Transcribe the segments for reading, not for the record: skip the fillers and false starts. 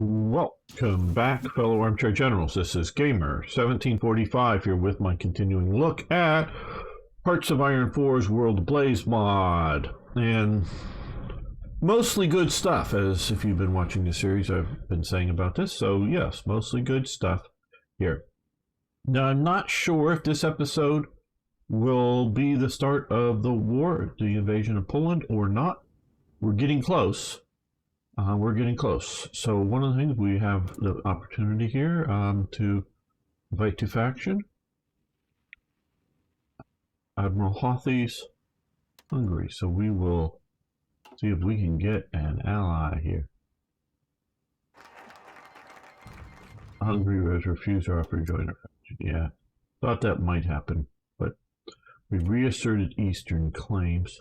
Welcome back, fellow armchair generals. This is Gamer 1745 here with my continuing look at Hearts of Iron 4's World Ablaze mod. And mostly good stuff, as if you've been watching the series, I've been saying about this. So, yes, mostly good stuff here. Now, I'm not sure if this episode will be the start of the war, the invasion of Poland, or not. We're getting close. So one of the things we have the opportunity here to invite to faction Admiral Hothy's Hungary. So we will see if we can get an ally here. Hungary has refused our offer to join our faction. Yeah, thought that might happen, but we reasserted Eastern claims.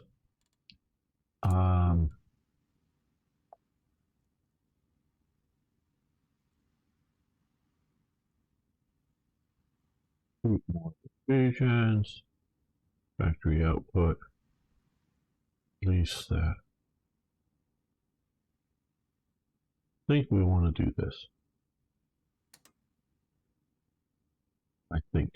More divisions, factory output, lease that. I think we want to do this. I think.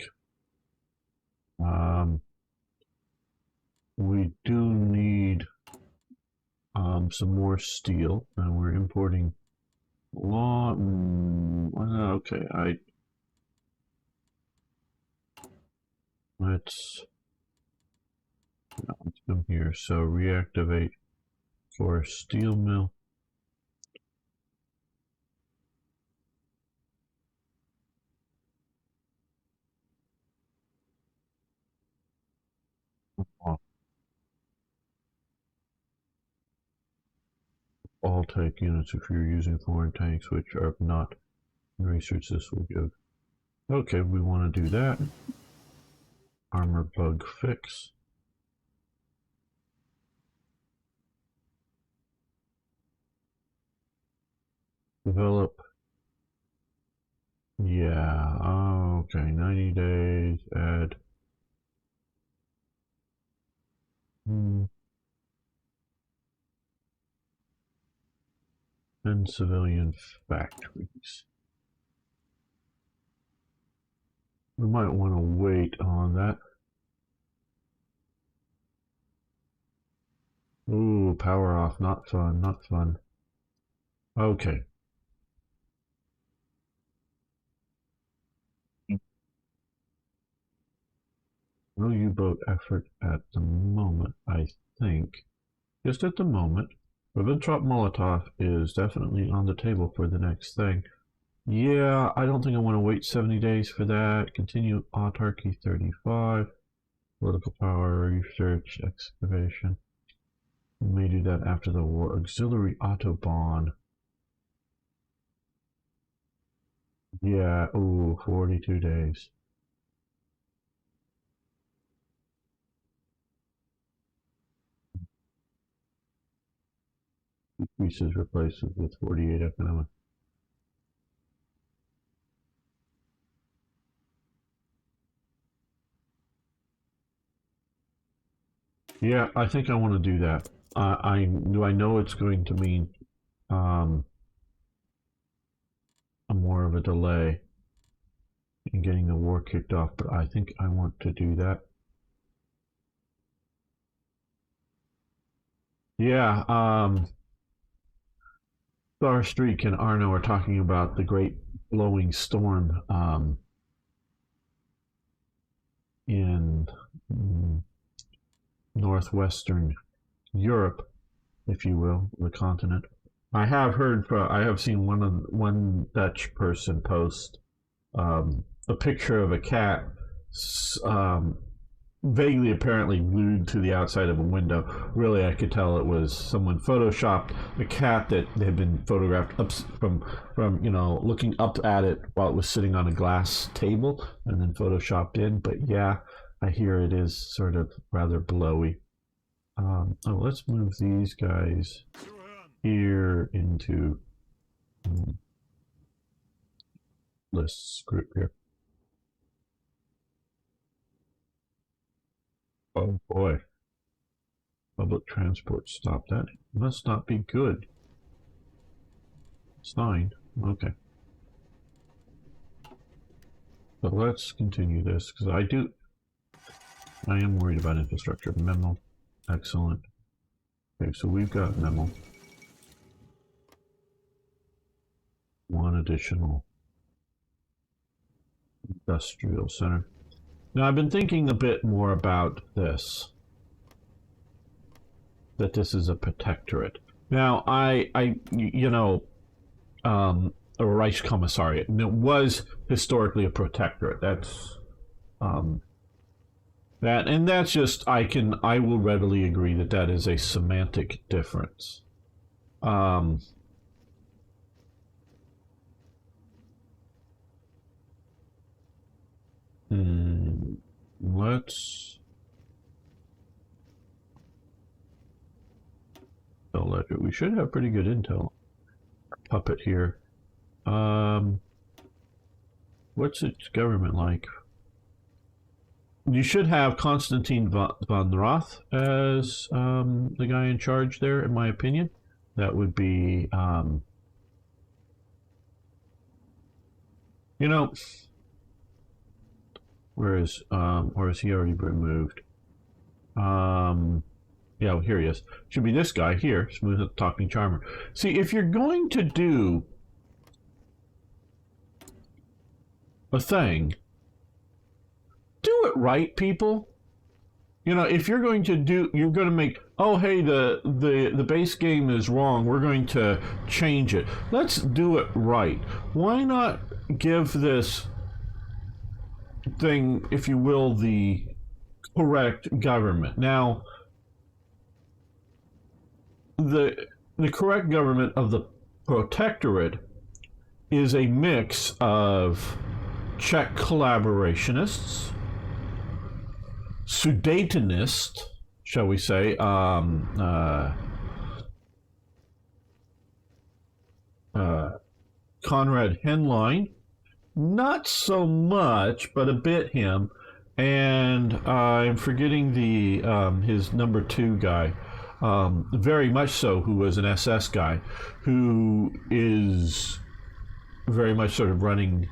We do need some more steel, and we're importing a lot. Okay, let's come here. So reactivate for steel mill. All tank units if you're using foreign tanks, which are not research this will give. Okay, we want to do that. Armor bug fix. Develop. Yeah, okay, 90 days, add. And civilian factories. We might want to wait on that. Ooh, power off, not fun, not fun. Okay. No U-boat effort at the moment, I think. Just at the moment. Ribbentrop Molotov is definitely on the table for the next thing. Yeah, I don't think I want to wait 70 days for that. Continue autarky 35. Political power, research, excavation. We may do that after the war. Auxiliary Autobahn. Yeah, ooh, 42 days. Decreases replaces with 48 economic. Yeah, I think I want to do that. I know it's going to mean a more of a delay in getting the war kicked off, but I think I want to do that. Yeah, Starstreak and Arno are talking about the great blowing storm in northwestern Europe, if you will, the continent. I have seen one Dutch person post a picture of a cat vaguely apparently glued to the outside of a window. Really, I could tell it was someone photoshopped a cat that had been photographed up from looking up at it while it was sitting on a glass table and then photoshopped in. But yeah, I hear it is sort of rather blowy. Let's move these guys here into lists group here. Oh boy. Public transport stop. That must not be good. It's 9. Okay. So let's continue this, because I am worried about infrastructure. Memo. Excellent. Okay, so we've got memo. One additional industrial center. Now, I've been thinking a bit more about this. That this is a protectorate. Now, a Reichskommissariat, and it was historically a protectorate. That's and that's just I will readily agree that that is a semantic difference. Let's ledger. We should have pretty good intel. Puppet here. What's its government like? You should have Konstantin von Roth as the guy in charge there, in my opinion. That would be, where is he already been moved? Yeah, here he is. Should be this guy here, smooth talking charmer. See, if you're going to do a thing, do it right, people. If you're going to you're going to make, oh, hey, the base game is wrong, we're going to change it. Let's do it right. Why not give this thing, if you will, the correct government? Now, the correct government of the protectorate is a mix of Czech collaborationists, Sudetenist, shall we say, Konrad Henlein, not so much, but a bit him, and I'm forgetting the his number 2 guy, very much so, who was an SS guy, who is very much sort of running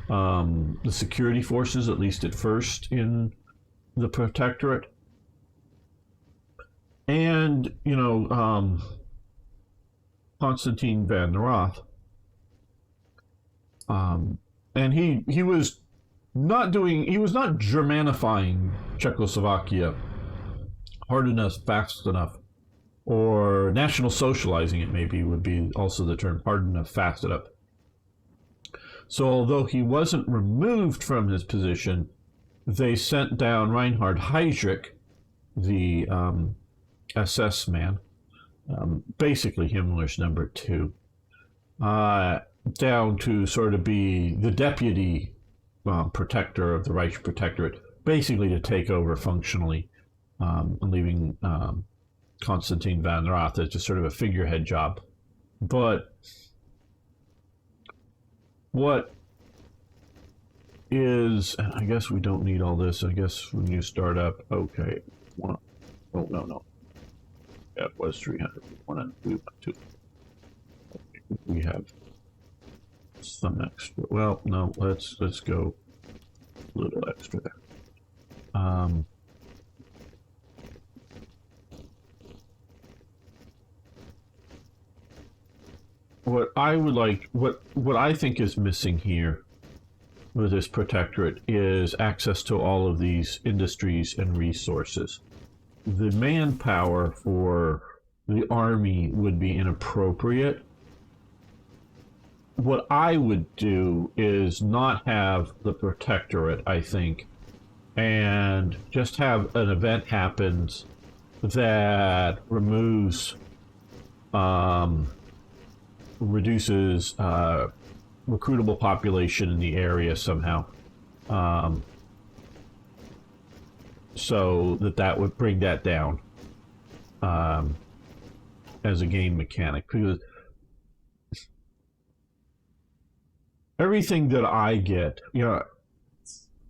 the security forces, at least at first, in the protectorate. And, Konstantin van Roth. And he was not Germanifying Czechoslovakia hard enough, fast enough, or national socializing, it maybe would be also the term, hard enough, fast enough. So although he wasn't removed from his position, they sent down Reinhard Heydrich, the SS man, basically Himmler's number 2, down to sort of be the deputy protector of the Reich Protectorate, basically to take over functionally, leaving Konstantin van Roth as just sort of a figurehead job. But what is, I guess we don't need all this. I guess when you start up, okay, no. That was 300. We want to. We have some extra. Well, no, let's go a little extra there. What I would like, what I think is missing here with this protectorate is access to all of these industries and resources. The manpower for the army would be inappropriate. What I would do is not have the protectorate, I think, and just have an event happens that reduces recruitable population in the area somehow, so that would bring that down as a game mechanic, because everything that I get,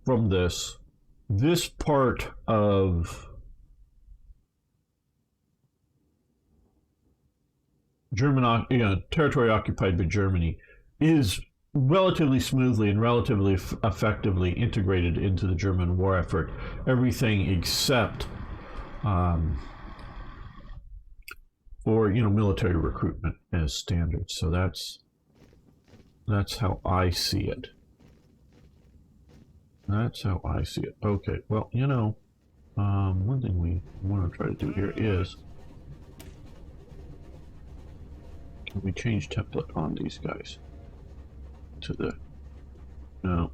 from this part of German, territory occupied by Germany, is relatively smoothly and relatively effectively integrated into the German war effort. Everything except for military recruitment as standard. So that's how I see it. That's how I see it. Okay, well, one thing we want to try to do here is, can we change template on these guys to the, no,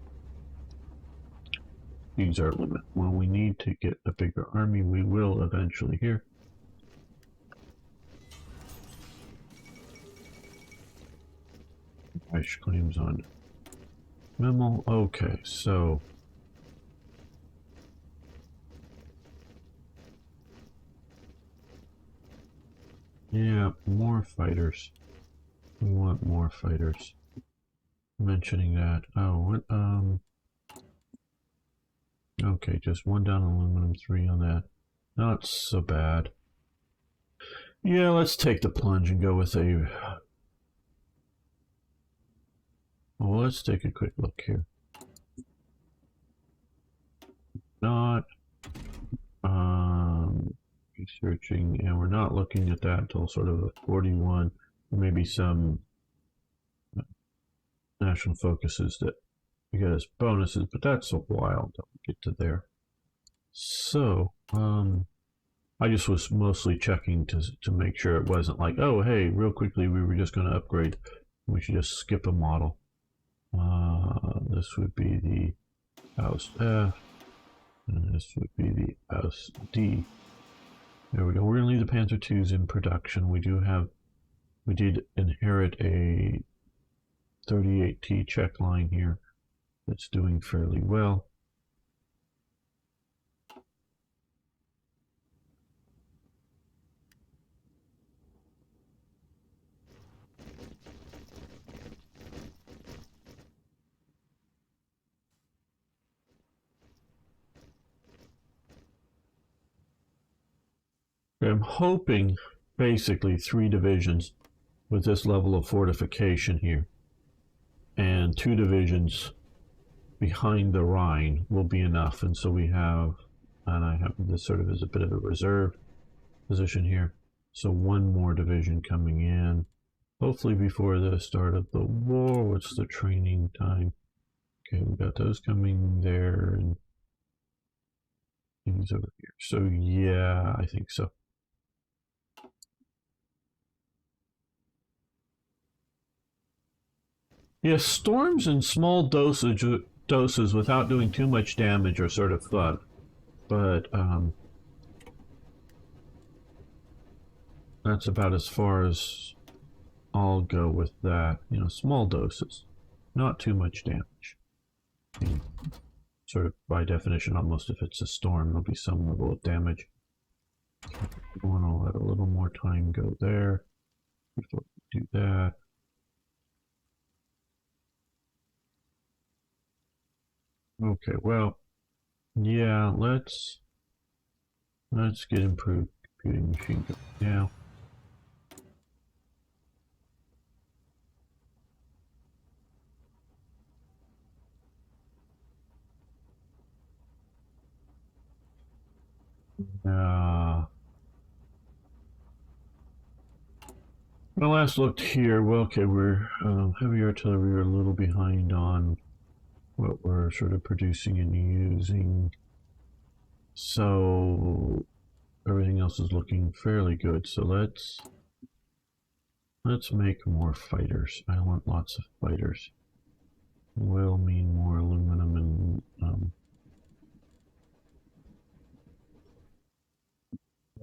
these are limit. When we need to get a bigger army, we will eventually here. Crash claims on Memo. Okay, so yeah, more fighters. We want more fighters. Mentioning that. Oh, what? Okay, just 1 down on aluminum, 3 on that. Not so bad. Yeah, let's take the plunge and go with a. Well, let's take a quick look here. Not researching, and we're not looking at that until sort of a 41, maybe some national focuses that we get as bonuses, but that's a while until we get to there. So, I just was mostly checking to make sure it wasn't like, oh, hey, real quickly, we were just going to upgrade. We should just skip a model. This would be the House F, and this would be the House D. There we go. We're going to leave the Panzer IIs in production. We did inherit a 38T check line here that's doing fairly well. I'm hoping basically 3 divisions with this level of fortification here and 2 divisions behind the Rhine will be enough. And so we have, and I have this sort of as a bit of a reserve position here. So 1 more division coming in, hopefully before the start of the war. What's the training time? Okay, we got those coming there and things over here. So yeah, I think so. Yes, storms in small doses without doing too much damage are sort of fun, but that's about as far as I'll go with that. Small doses, not too much damage. Sort of by definition, almost if it's a storm, there'll be some level of damage. I want to let a little more time go there before we do that. Okay, well, yeah, let's get improved computing machine going now. When I last looked here, well, okay, we're heavy artillery are a little behind on what we're sort of producing and using. So everything else is looking fairly good. So let's make more fighters. I want lots of fighters. Will mean more aluminum and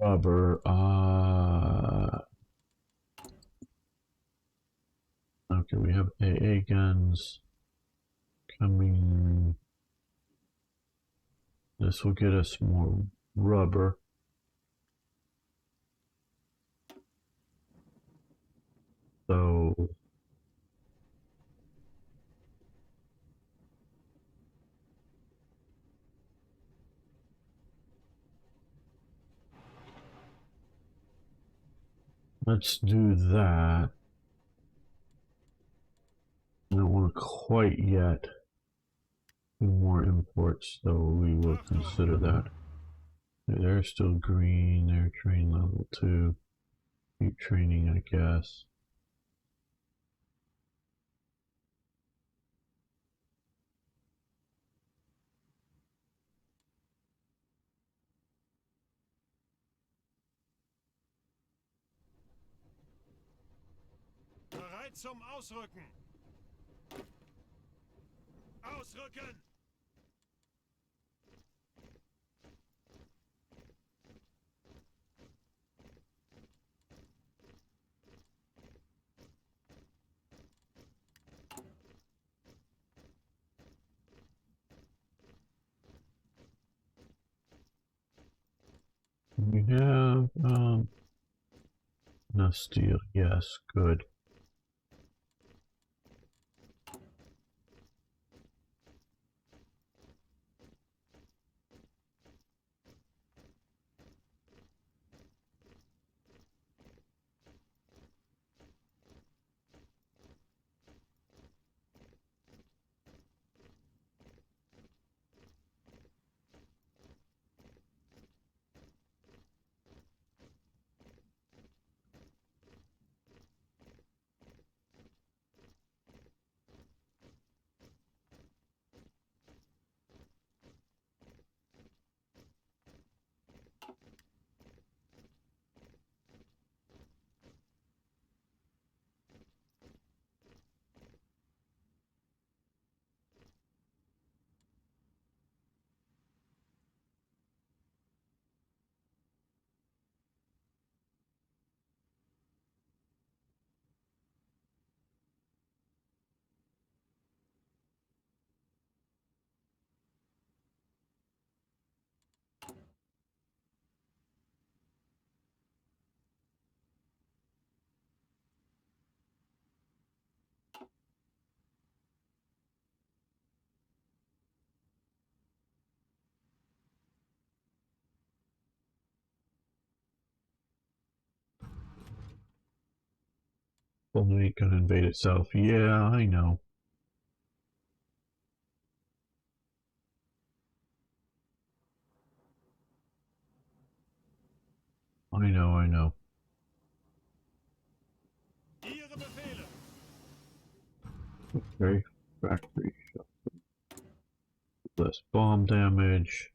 rubber. Okay, we have AA guns coming. This will get us more rubber. So let's do that. quite yet. 2 more imports, though we will consider that. They're still green, they're train level 2. Keep training, I guess. Bereit zum Ausrücken! Ausrücken! We have no steel, yes, good. Only ain't gonna invade itself. Yeah, I know. I know. Ihre Befehle! Okay, factory shut. Less bomb damage.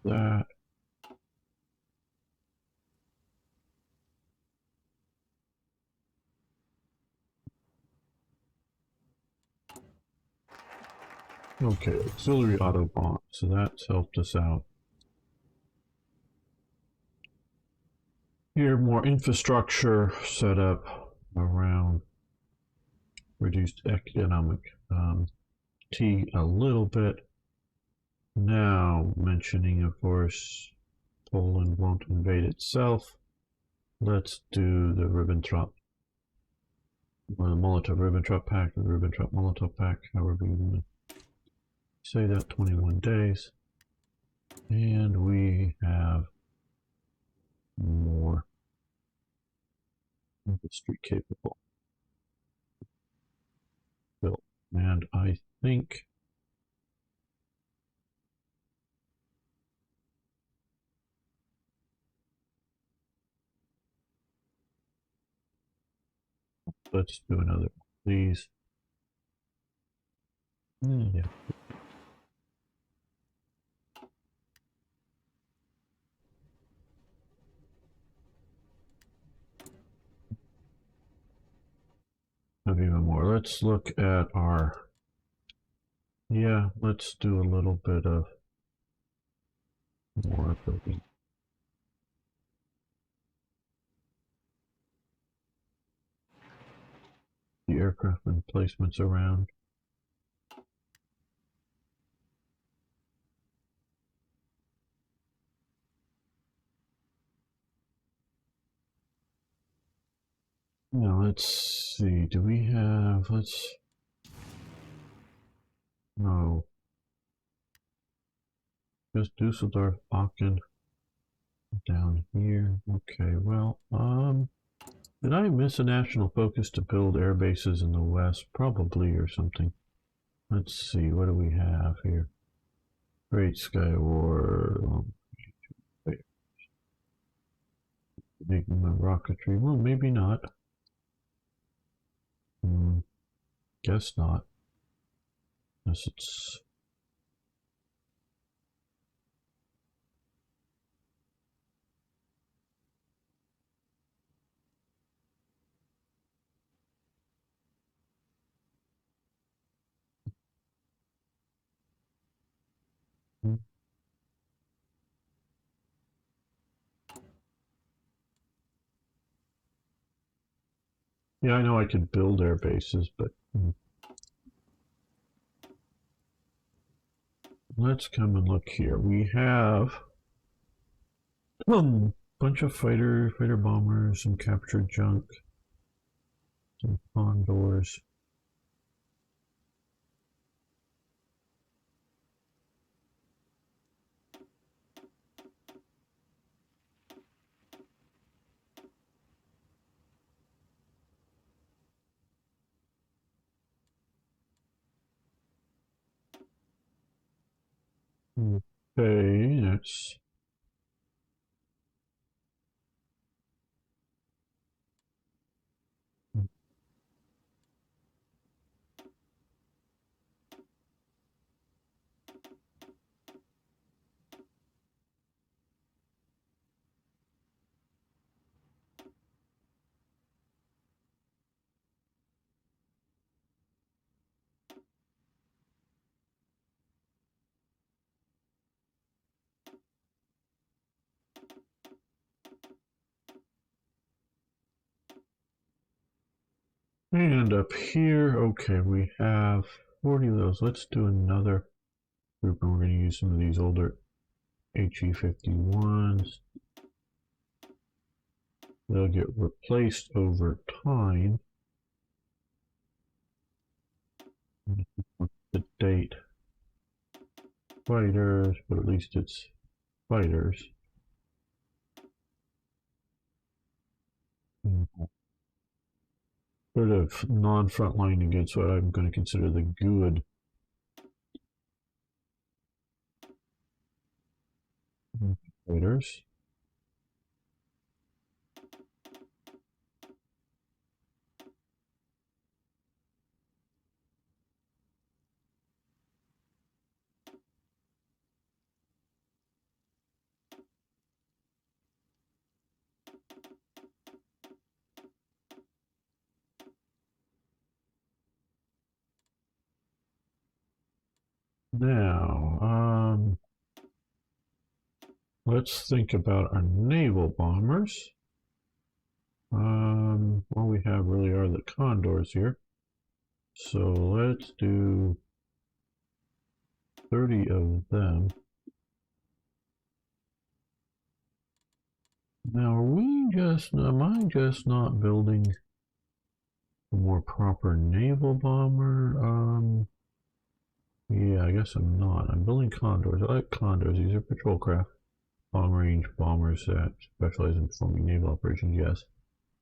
That. Okay, auxiliary auto bomb. So that's helped us out. Here, more infrastructure set up around reduced economic T a little bit. Now, mentioning, of course, Poland won't invade itself. Let's do the Ribbentrop, or the Molotov-Ribbentrop Pact, or the Ribbentrop-Molotov Pact, however you want to say that, 21 days. And we have more industry capable built. And I think let's do another one, please. Yeah. Have even more. Let's look at our. Yeah, let's do a little bit of more building. aircraft emplacements around. Now let's see, do we have, no. Just Dusseldorf, Aachen, down here. Okay, well, did I miss a national focus to build air bases in the west? Probably, or something. Let's see, what do we have here? Great Sky War. Making my rocketry. Well, maybe not. Guess not. Unless it's... Yeah, I know I could build air bases, but... Let's come and look here. We have a bunch of fighter bombers, some captured junk, some condors. Okay, that's... And up here, okay, we have 40 of those. Let's do another group, and we're going to use some of these older HE-51s. They'll get replaced over time. The date. Fighters, but at least it's fighters. Sort of non-frontline against what I'm going to consider the good fighters. Now, let's think about our naval bombers. All we have really are the condors here. So let's do 30 of them. Now, am I just not building a more proper naval bomber? Yeah, I guess I'm not. I'm building condors. I like condors. These are patrol craft. Long range bombers that specialize in performing naval operations, yes.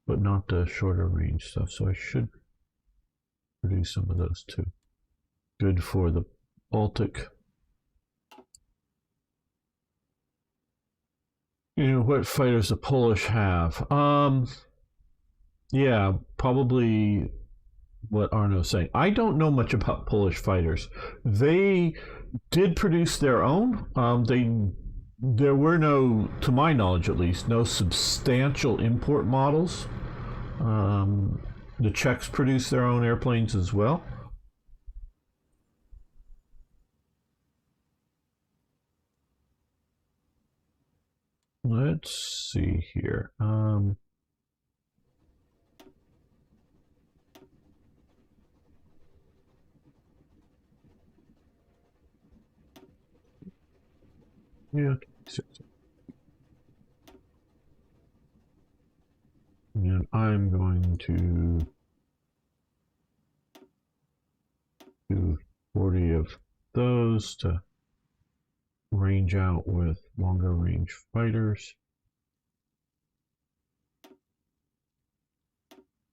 But not the shorter range stuff. So I should produce some of those too. Good for the Baltic. You know, what fighters the Polish have? Yeah, probably what Arno's saying. I don't know much about Polish fighters. They did produce their own. There were no, to my knowledge at least, no substantial import models. The Czechs produced their own airplanes as well. Let's see here. Yeah. And I'm going to do 40 of those to range out with longer range fighters.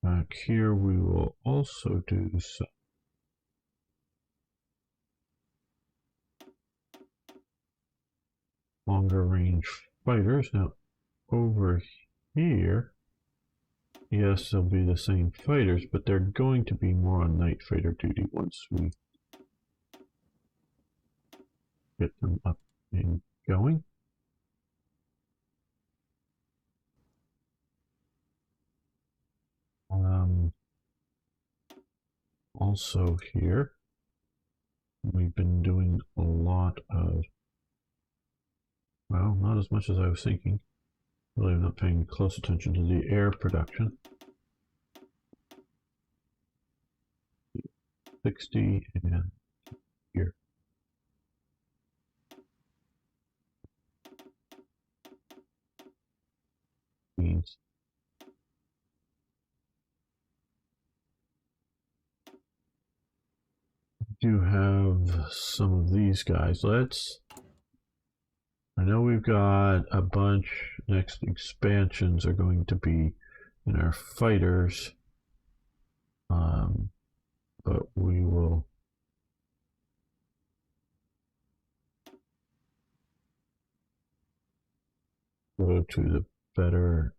Back here we will also do some longer range fighters. Now over here, yes, they'll be the same fighters, but they're going to be more on night fighter duty once we get them up and going. Also here, we've been doing a lot of, well, not as much as I was thinking. Really, I'm not paying close attention to the air production. 60 and here. Means do have some of these guys. I know we've got a bunch. Next expansions are going to be in our fighters. But we will go to the better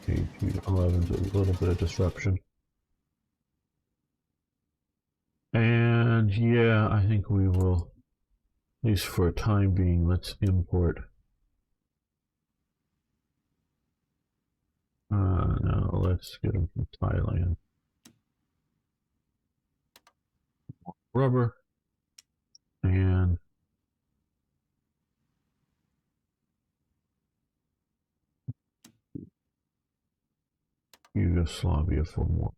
KG-11s with a little bit of disruption. And yeah, I think we will, at least for a time being, let's import. No, let's get them from Thailand. Rubber and Yugoslavia for more.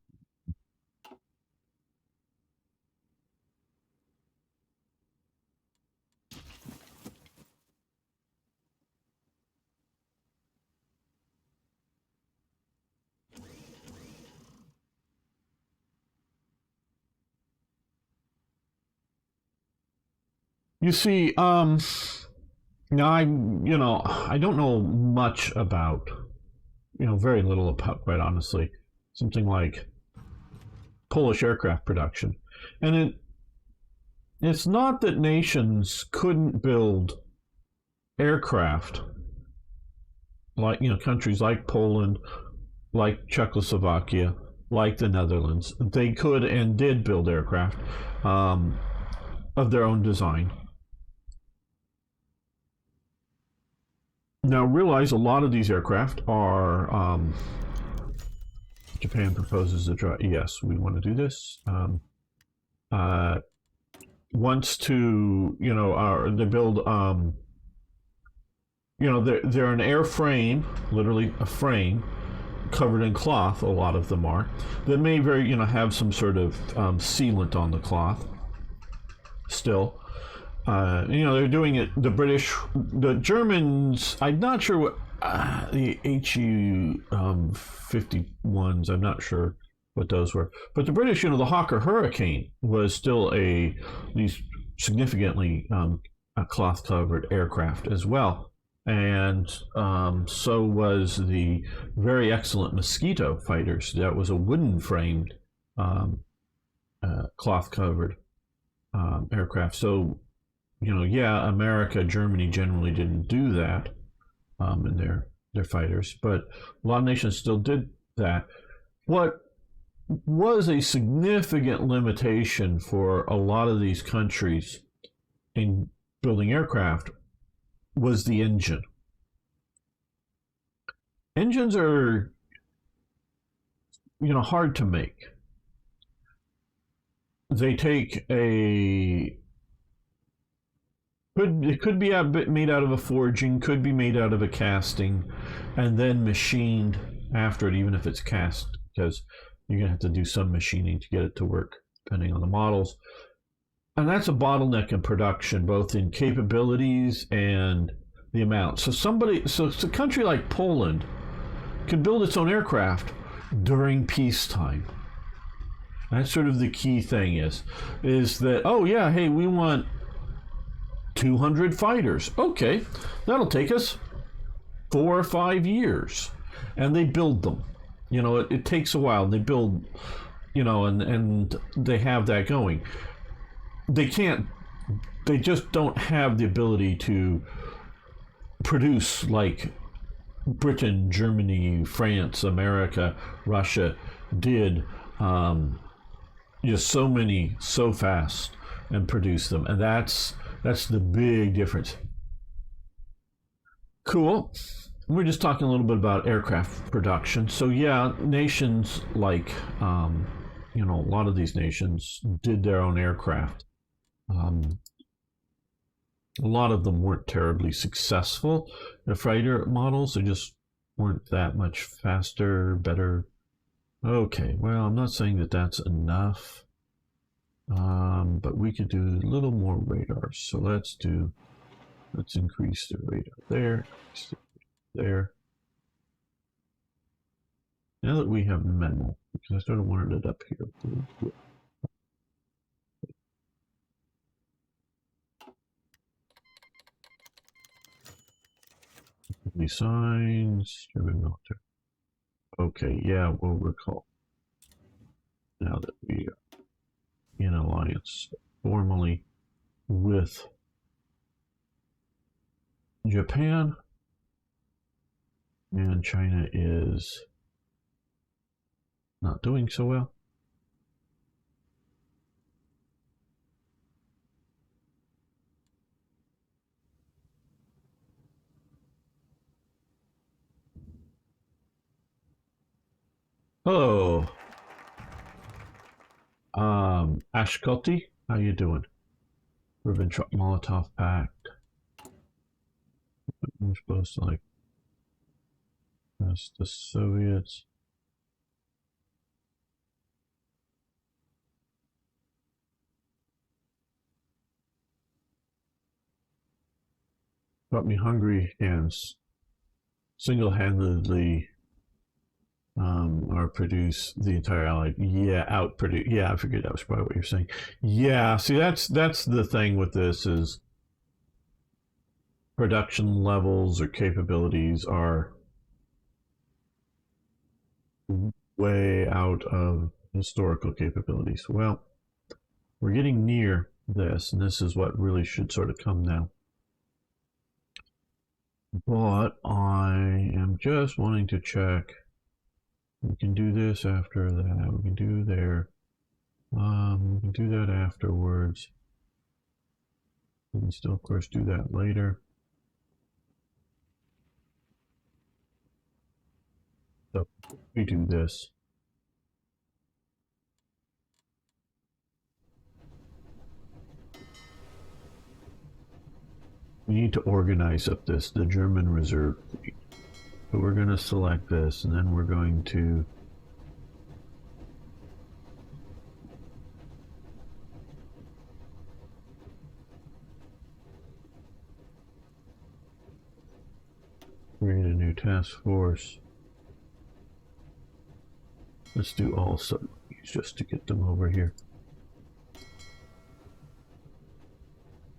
You see, now I don't know much about, very little about, quite honestly, something like Polish aircraft production. And it's not that nations couldn't build aircraft, like, countries like Poland, like Czechoslovakia, like the Netherlands. They could and did build aircraft of their own design. Now realize a lot of these aircraft are, Japan proposes to try, yes, we want to do this. Wants to, they build, they're an airframe, literally a frame, covered in cloth, a lot of them are, that may very, have some sort of sealant on the cloth still. They're doing it, the Germans, I'm not sure what, the HU 51s, I'm not sure what those were. But the British, the Hawker Hurricane was still these significantly a cloth-covered aircraft as well. And so was the very excellent Mosquito fighters. That was a wooden-framed cloth-covered aircraft. So, America, Germany generally didn't do that in their fighters, but a lot of nations still did that. What was a significant limitation for a lot of these countries in building aircraft was the engine. Engines are, hard to make. They take it could be a bit made out of a forging, could be made out of a casting, and then machined after it, even if it's cast, because you're going to have to do some machining to get it to work, depending on the models. And that's a bottleneck in production, both in capabilities and the amount. So a country like Poland can build its own aircraft during peacetime. That's sort of the key thing is that, oh yeah, hey, we want 200 fighters. Okay, that'll take us 4 or 5 years. And they build them. It takes a while. They build, and they have that going. They just don't have the ability to produce like Britain, Germany, France, America, Russia did just so many so fast and produce them, and that's the big difference. Cool. We're just talking a little bit about aircraft production. So yeah, nations like a lot of these nations did their own aircraft. A lot of them weren't terribly successful. The fighter models, they just weren't that much faster, better. Okay, well, I'm not saying that that's enough, but we could do a little more radars. So let's increase the radar there. Now that we have metal, because I sort of wanted it up here. These signs, German military. Okay, yeah, we'll recall. Now that we are in alliance formally with Japan, and China is not doing so well. Hello, Ashkoti, how you doing? Ribbentrop-Molotov Pact. We're supposed to like that's the Soviets. Got me hungry and single-handedly or produce the entire allied. Yeah, outproduce. Yeah, I figured that was probably what you're saying. Yeah, see, that's the thing with this is production levels or capabilities are way out of historical capabilities. Well, we're getting near this, and this is what really should sort of come now. But I am just wanting to check. We can do this after that. We can do there. We can do that afterwards. We can still, of course, do that later. So we do this. We need to organize up the German reserve fleet. So we're going to select this, and then we're going to create a new task force. Let's do all submarines just to get them over here.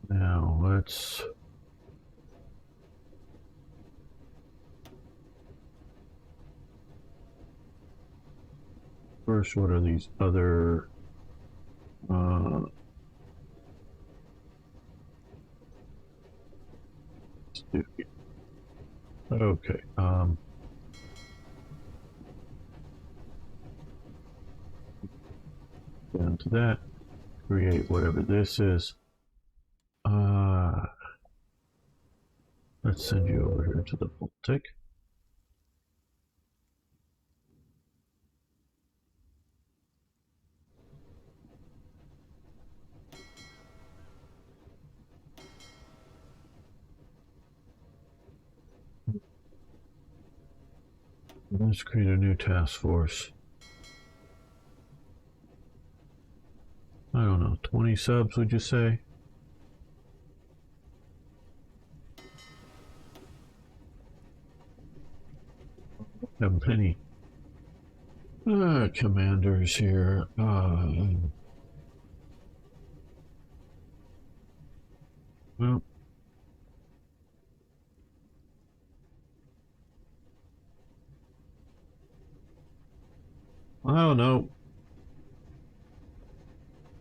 Now let's first, what are these other okay, down to that, create whatever this is. Let's send you over here to the Baltic. Let's create a new task force. I don't know, 20 subs, would you say? have many commanders here. Well, I don't know.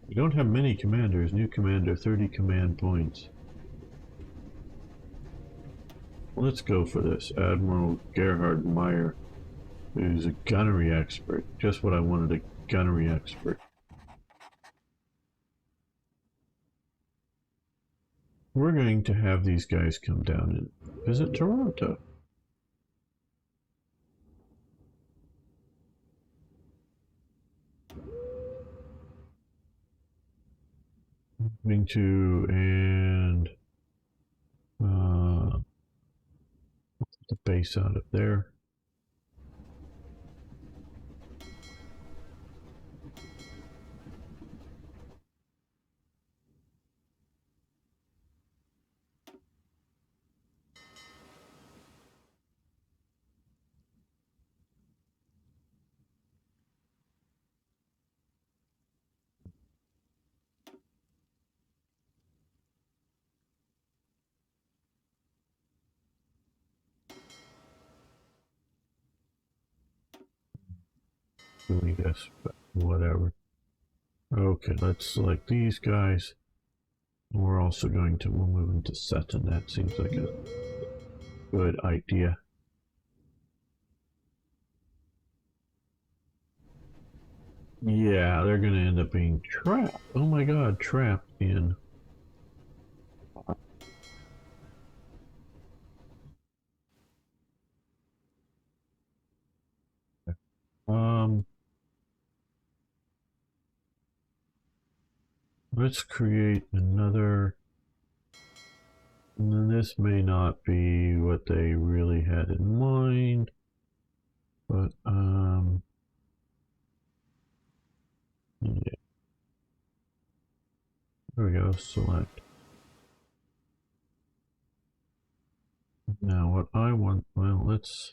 We don't have many commanders. New commander, 30 command points. Let's go for this. Admiral Gerhard Meyer, who's a gunnery expert. Just what I wanted, a gunnery expert. We're going to have these guys come down and visit Toronto. Moving to, and the base out of there. Doing this, but whatever. Okay, let's select these guys. We're also going to, we'll move into Seton. That seems like a good idea. Yeah, they're going to end up being trapped. Oh my god, trapped in. Let's create another. And this may not be what they really had in mind, but yeah. There we go, select. Now what I want, well, let's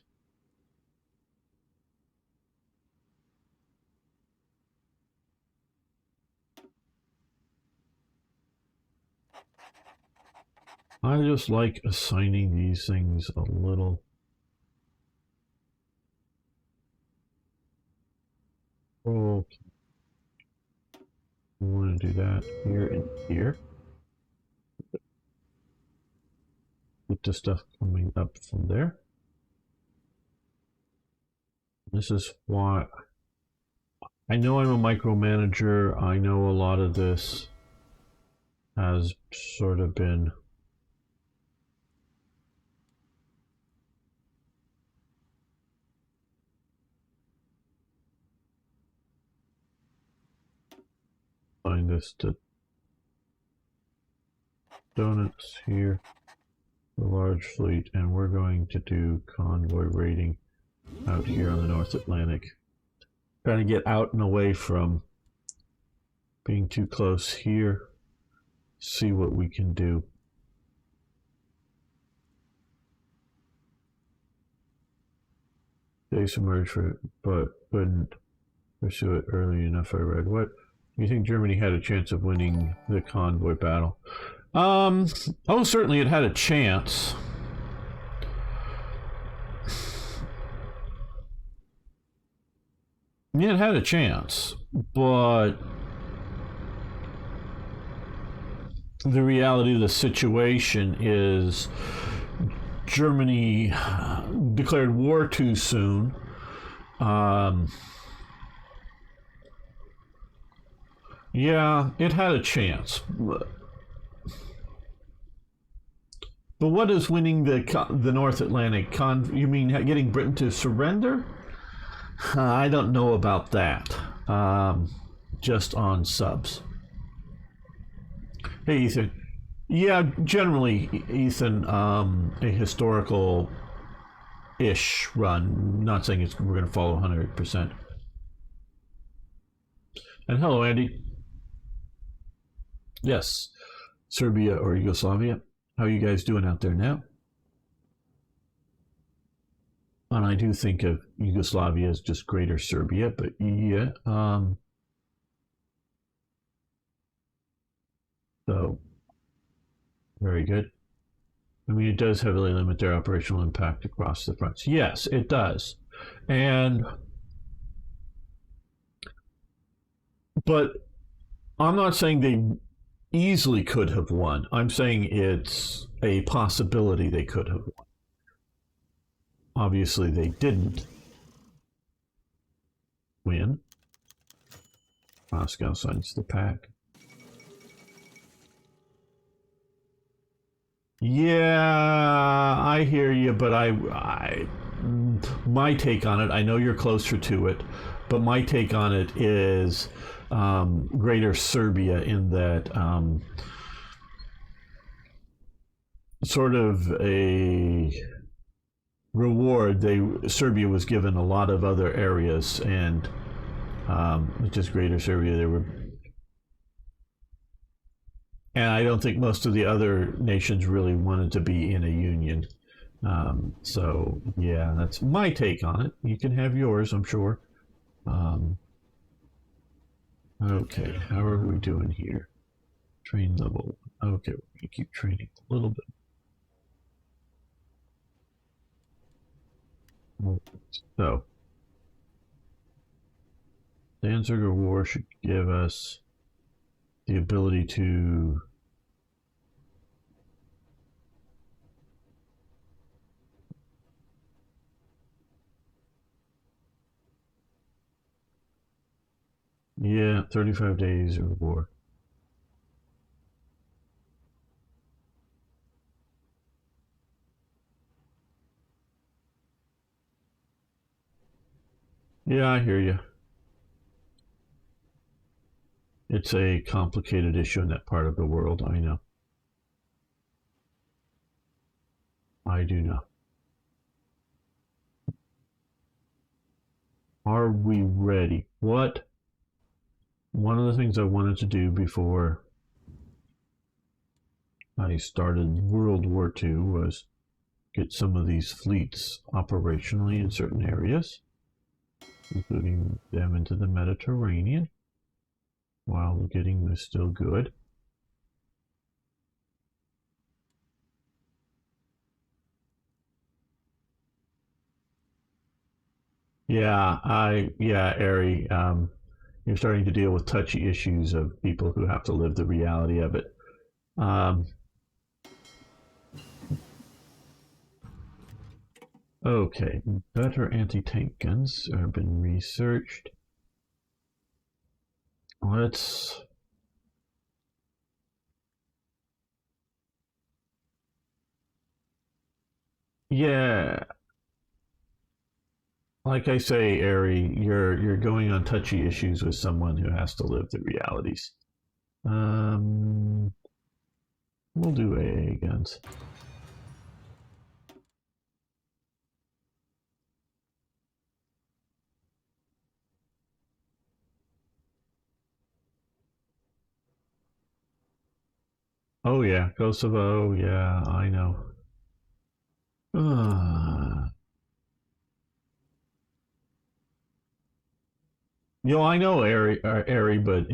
I just like assigning these things a little. Okay. We want to do that here and here. With the stuff coming up from there. This is why I know I'm a micromanager. I know a lot of this has sort of been find this to donuts here, the large fleet, and we're going to do convoy raiding out here on the North Atlantic. Trying to get out and away from being too close here. See what we can do. They submerged for it, but couldn't pursue it early enough. I read. What do you think Germany had a chance of winning the convoy battle? Oh, certainly it had a chance. Yeah, it had a chance, but the reality of the situation is Germany declared war too soon. Yeah, it had a chance. But what is winning the North Atlantic? You mean getting Britain to surrender? I don't know about that. Just on subs. Hey, Ethan. Yeah, generally, Ethan, a historical-ish run. Not saying we're going to follow 100%. And hello, Andy. Yes, Serbia or Yugoslavia. How are you guys doing out there now? And I do think of Yugoslavia as just Greater Serbia, but yeah. So, very good. I mean, it does heavily limit their operational impact across the fronts. Yes, it does. And, but I'm not saying they easily could have won. I'm saying it's a possibility they could have won. Obviously, they didn't win. Moscow signs the pact. Yeah, I hear you, but my take on it, I know you're closer to it, but my take on it is Greater Serbia in that sort of a reward. Serbia was given a lot of other areas, and just Greater Serbia, they were. And I don't think most of the other nations really wanted to be in a union. So, yeah, that's my take on it. You can have yours, I'm sure. Okay, how are we doing here? Train level. Okay, we're going to keep training a little bit. So, Danziger War should give us the ability to yeah, 35 days of war. Yeah, I hear you. It's a complicated issue in that part of the world, I know. I do know. Are we ready? One of the things I wanted to do before I started World War II was get some of these fleets operationally in certain areas, including them into the Mediterranean, while getting this still good. Ari, you're starting to deal with touchy issues of people who have to live the reality of it. Okay, better anti-tank guns have been researched. Let's yeah, like I say, Ari, you're going on touchy issues with someone who has to live the realities. Um, we'll do AA guns. Oh yeah, Kosovo. Yeah, I know. I know, Ari, but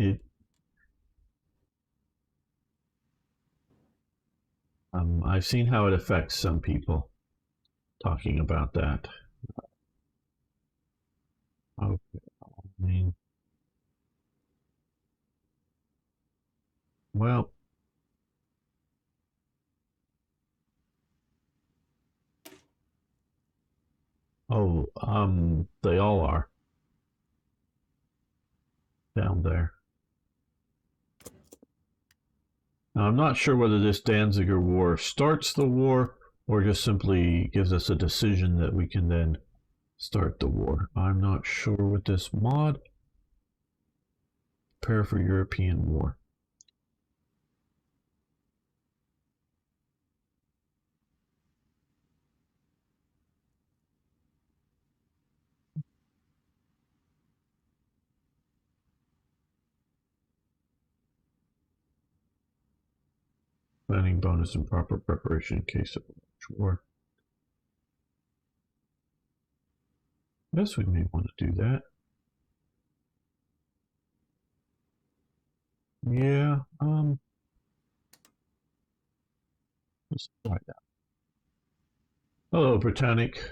I've seen how it affects some people. Talking about that. Okay, I mean, well, oh, they all are down there. Now, I'm not sure whether this Danziger War starts the war or just simply gives us a decision that we can then start the war. I'm not sure with this mod. Prepare for European war. Planning bonus and proper preparation in case of war. Yes, we may want to do that. Yeah, let's try that. Hello, Britannic.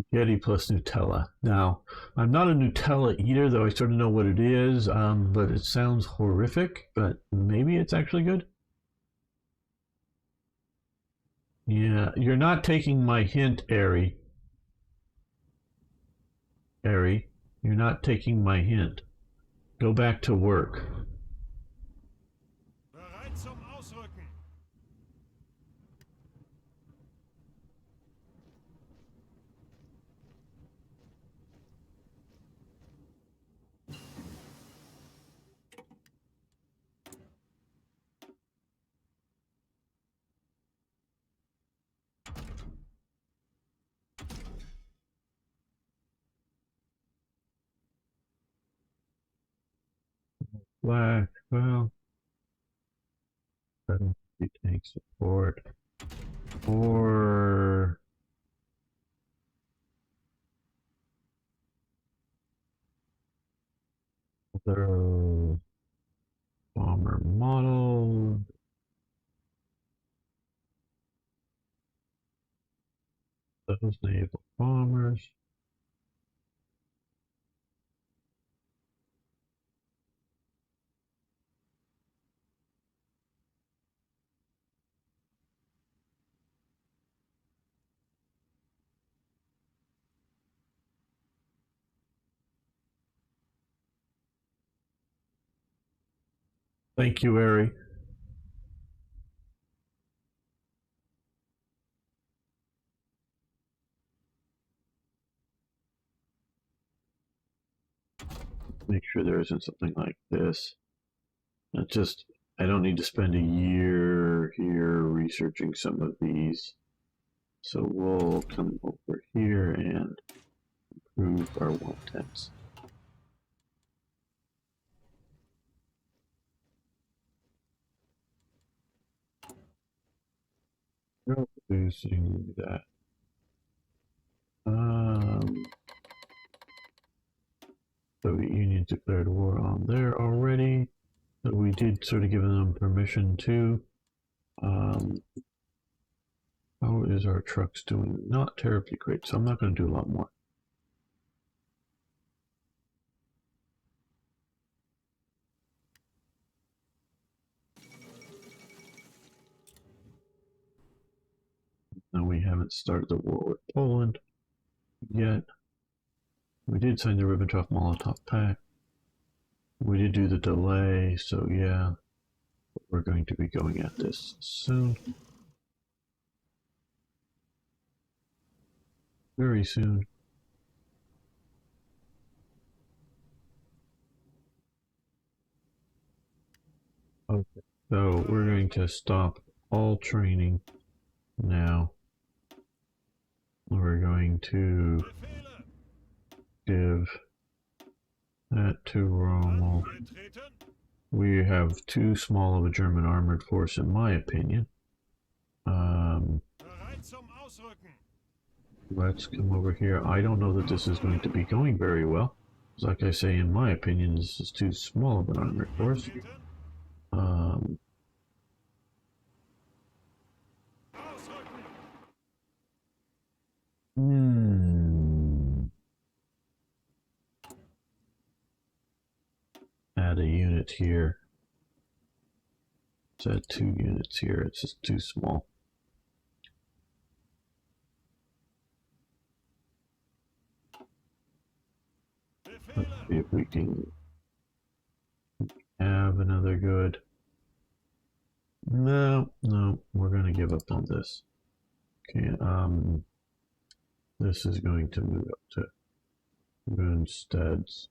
Spaghetti plus Nutella. Now, I'm not a Nutella eater, though I sort of know what it is, but it sounds horrific, but maybe it's actually good. Yeah, you're not taking my hint, Ari. Ari, you're not taking my hint. Go back to work. Bereit zum Ausrücken. Black, well, I don't see tank support. Or other bomber model. Those naval bombers. Thank you, Ari. Make sure there isn't something like this. It's just, I don't need to spend a year here researching some of these. So we'll come over here and improve our 110s. Using that. Soviet Union declared war on there already. So we did sort of give them permission to. How is our trucks doing? Not terribly great, so I'm not going to do a lot more. And we haven't started the war with Poland yet. We did sign the Ribbentrop-Molotov Pact. We did do the delay, so yeah, we're going to be going at this soon. Very soon. Okay, so we're going to stop all training now. We're going to give that to Rommel. We have too small of a German armored force, in my opinion. Let's come over here. I don't know that this is going to be going very well. Like I say, in my opinion, this is too small of an armored force. Add a unit here. Let's add 2 units here. It's just too small. Let's see if we can have another good. No, we're going to give up on this. Okay, this is going to move up to Moonsteads.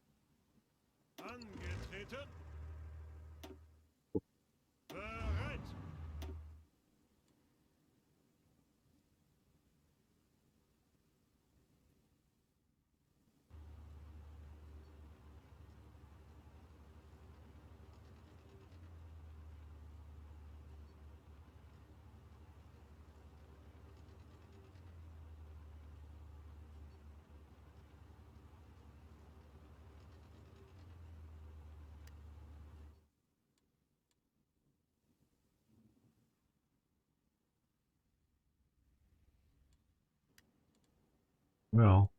Well,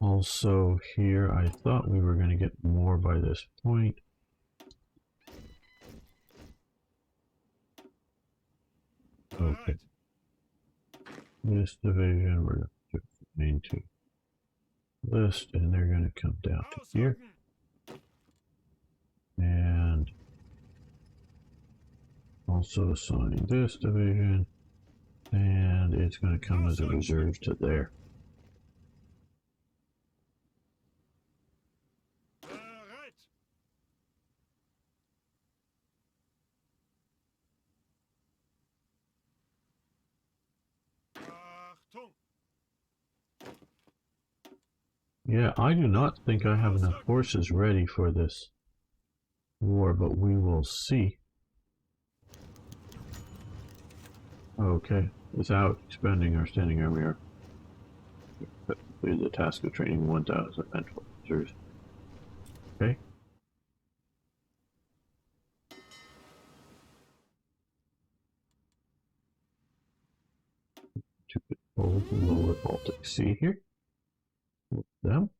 also here, I thought we were going to get more by this point. Okay. This division, we're going to main to list, and they're going to come down to here. And also assign this division, and it's going to come as a reserve to there. Yeah, I do not think I have enough forces ready for this war, but we will see. Okay, without expending our standing army, we completed the task of training 1,000 mental officers. Okay. To control the lower Baltic Sea here. With them.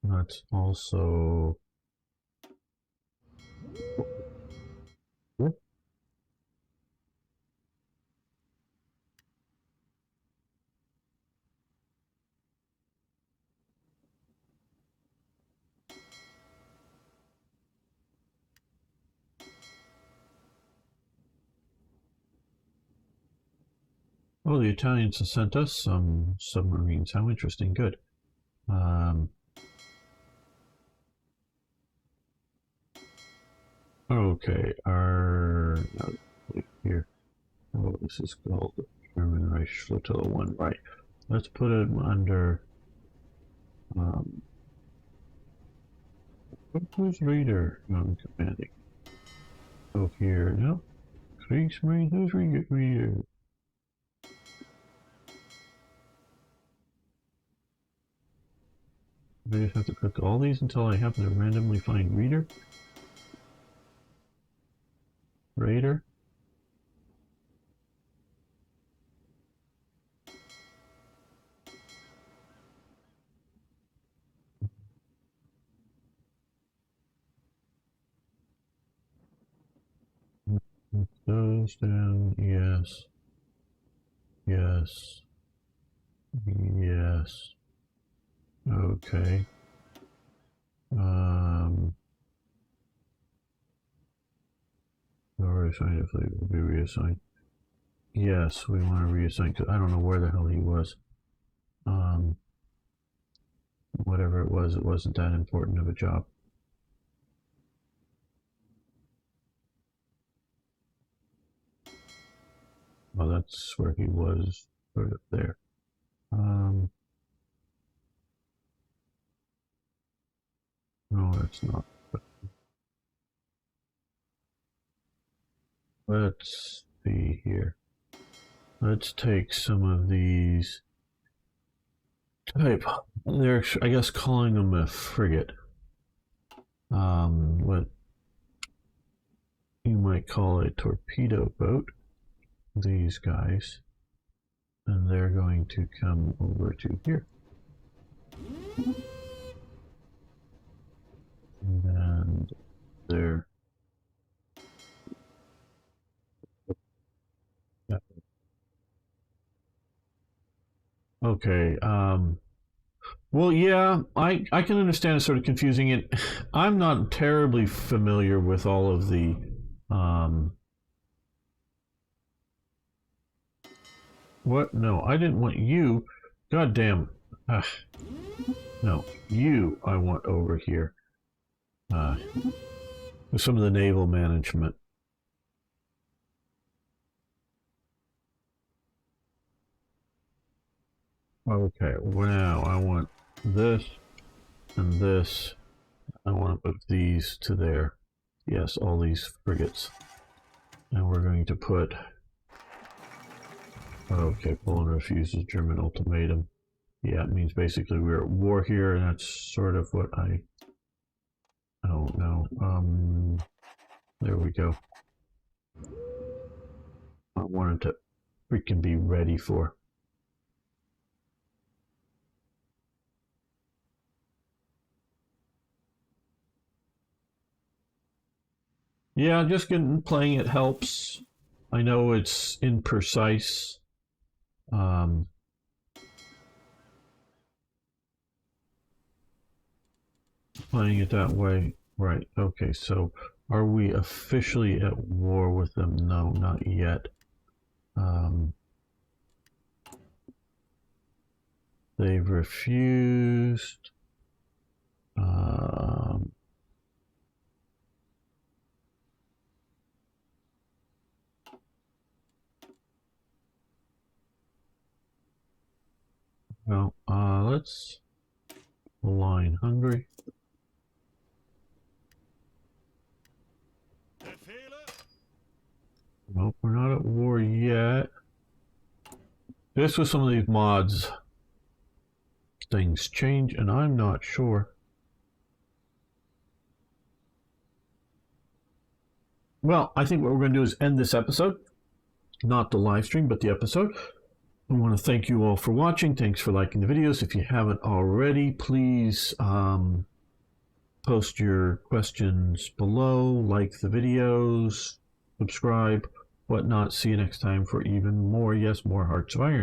Let's also. Oh, the Italians have sent us some submarines. How interesting. Good. Okay, our here. Oh, this is called the German Reich Flotilla 1. Right. Let's put it under. Who's Reader? I'm commanding. Oh, here. No. Kriegsmarine. Who's Reader? I just have to click all these until I happen to randomly find Reader. Raider. Those down. Yes. Yes. Yes. Okay. Reassigned if they will be reassigned. Yes, we want to reassign because I don't know where the hell he was. Whatever it wasn't that important of a job. Well, that's where he was, sort of there. No, it's not. Let's see here. Let's take some of these type. They're, I guess, calling them a frigate. What you might call a torpedo boat. These guys, and they're going to come over to here. And they're okay. Well, yeah, I can understand it's sort of confusing it. I'm not terribly familiar with all of the what? No, I didn't want you. God damn. No, you I want over here. With some of the naval management. Okay, well now I want this and this. I want to put these to there. Yes, all these frigates. And we're going to put. Okay, Poland refuses German ultimatum. Yeah, it means basically we're at war here, and that's sort of what I don't know. There we go. I wanted to freaking be ready for. Yeah, just playing it helps. I know it's imprecise. Playing it that way. Right. Okay, so are we officially at war with them? No, not yet. They've refused. Well, let's align Hungary. Befehle? Nope, we're not at war yet. This was some of these mods. Things change, and I'm not sure. Well, I think what we're going to do is end this episode. Not the live stream, but the episode. I want to thank you all for watching. Thanks for liking the videos. If you haven't already, please post your questions below, like the videos, subscribe, whatnot. See you next time for even more, yes, more Hearts of Iron.